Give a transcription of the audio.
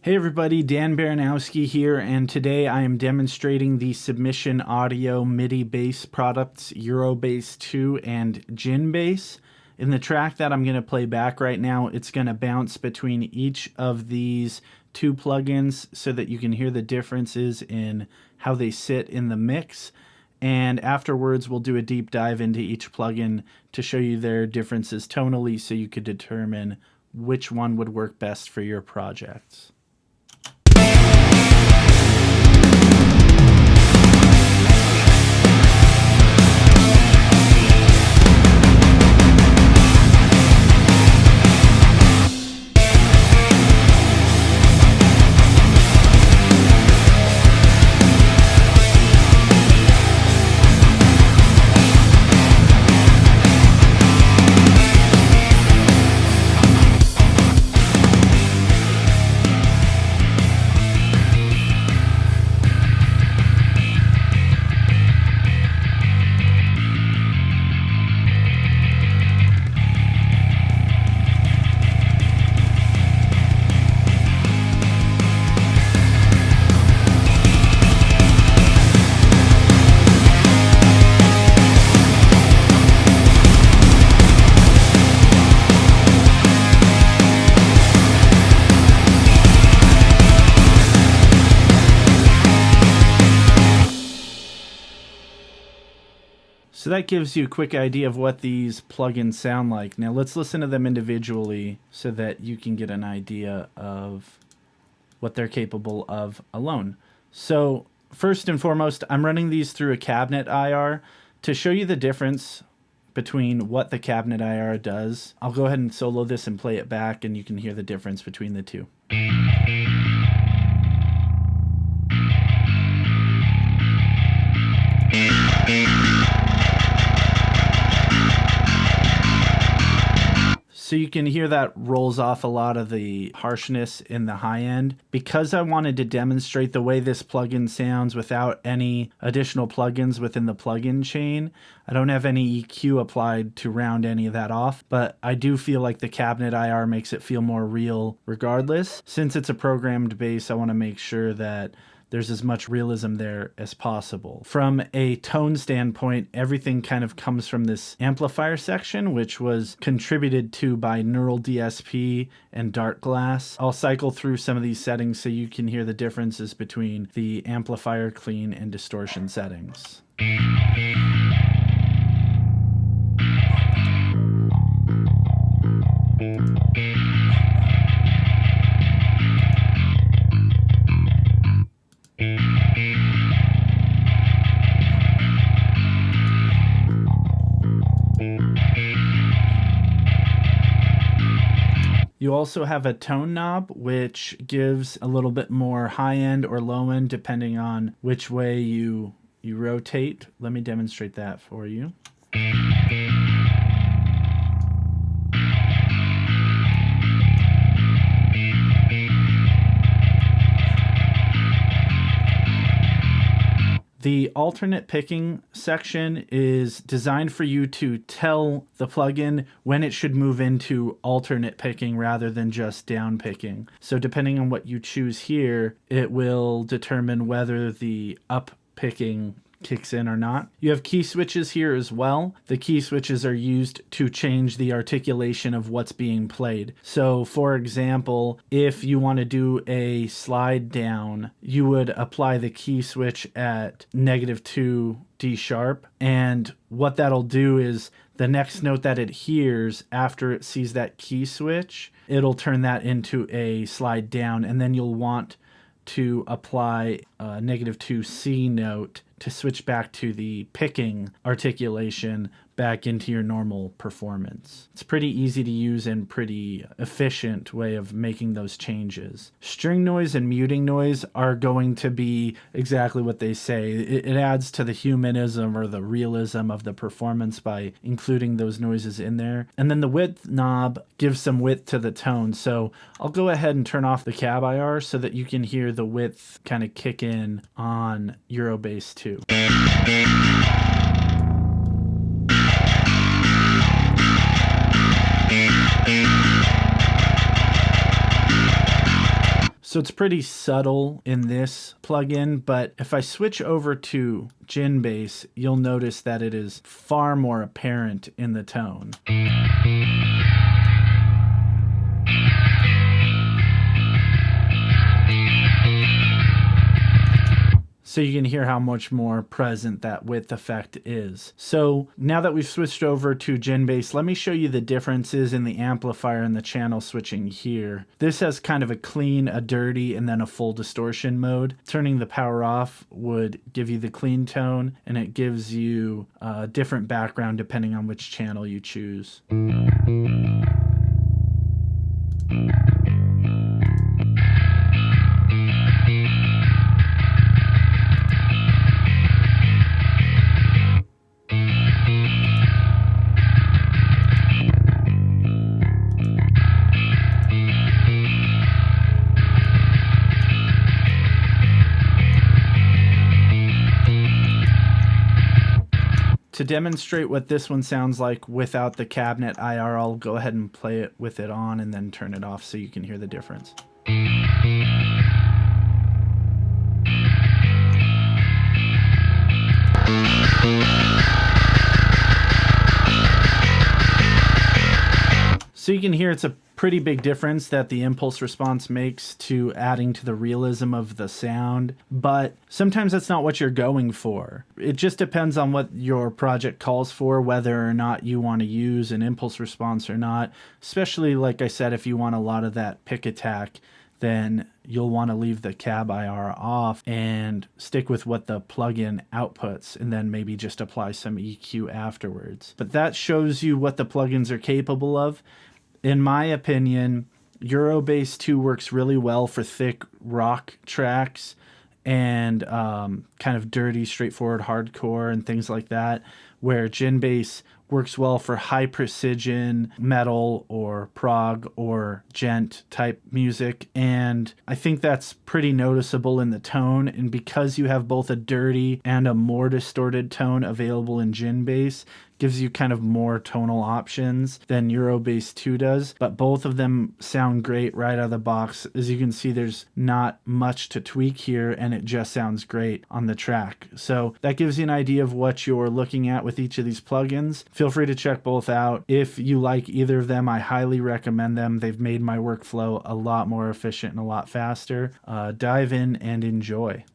Hey everybody, Dan Bieranowski here, and today I am demonstrating the SubMission audio MIDI bass products EuroBass 2 and DjinnBass. In the track that I'm going to play back right now, it's going to bounce between each of these two plugins so that you can hear the differences in how they sit in the mix. And afterwards, we'll do a deep dive into each plugin to show you their differences tonally so you could determine which one would work best for your projects. So that gives you a quick idea of what these plugins sound like. Now let's listen to them individually so that you can get an idea of what they're capable of alone. So first and foremost, I'm running these through a cabinet IR to show you the difference between what the cabinet IR does. I'll go ahead and solo this and play it back, and you can hear the difference between the two. So you can hear that rolls off a lot of the harshness in the high end. Because I wanted to demonstrate the way this plugin sounds without any additional plugins within the plugin chain, I don't have any EQ applied to round any of that off, but I do feel like the cabinet IR makes it feel more real regardless. Since it's a programmed bass, I want to make sure that there's as much realism there as possible. From a tone standpoint, everything kind of comes from this amplifier section, which was contributed to by Neural DSP and Dark Glass. I'll cycle through some of these settings so you can hear the differences between the amplifier, clean, and distortion settings. You also have a tone knob, which gives a little bit more high end or low end depending on which way you rotate. Let me demonstrate that for you. The alternate picking section is designed for you to tell the plugin when it should move into alternate picking rather than just down picking. So depending on what you choose here, it will determine whether the up picking kicks in or not. You have key switches here as well. The key switches are used to change the articulation of what's being played. So for example, if you want to do a slide down, you would apply the key switch at -2 D sharp, and what that'll do is the next note that it hears after it sees that key switch, it'll turn that into a slide down, and then you'll want to apply a -2 C note to switch back to the picking articulation back into your normal performance. It's pretty easy to use and pretty efficient way of making those changes. String noise and muting noise are going to be exactly what they say. It adds to the humanism or the realism of the performance by including those noises in there. And then the width knob gives some width to the tone. So I'll go ahead and turn off the cab IR so that you can hear the width kind of kick in on EuroBass 2. So it's pretty subtle in this plugin, but if I switch over to DjinnBass, you'll notice that it is far more apparent in the tone. So you can hear how much more present that width effect is. So now that we've switched over to DjinnBass, let me show you the differences in the amplifier and the channel switching here. This has kind of a clean, a dirty, and then a full distortion mode. Turning the power off would give you the clean tone, and it gives you a different background depending on which channel you choose. To demonstrate what this one sounds like without the cabinet IR, I'll go ahead and play it with it on and then turn it off so you can hear the difference. So you can hear it's a pretty big difference that the impulse response makes to adding to the realism of the sound, but sometimes that's not what you're going for. It just depends on what your project calls for, whether or not you want to use an impulse response or not. Especially, like I said, if you want a lot of that pick attack, then you'll want to leave the cab IR off and stick with what the plugin outputs, and then maybe just apply some EQ afterwards. But that shows you what the plugins are capable of. In my opinion, EuroBass 2 works really well for thick rock tracks and kind of dirty, straightforward hardcore and things like that, where DjinnBass works well for high precision metal or prog or gent type music. And I think that's pretty noticeable in the tone. And because you have both a dirty and a more distorted tone available in DjinnBass, gives you kind of more tonal options than EuroBass 2 does, but both of them sound great right out of the box. As you can see, there's not much to tweak here, and it just sounds great on the track. So that gives you an idea of what you're looking at with each of these plugins. Feel free to check both out. If you like either of them, I highly recommend them. They've made my workflow a lot more efficient and a lot faster. Dive in and enjoy.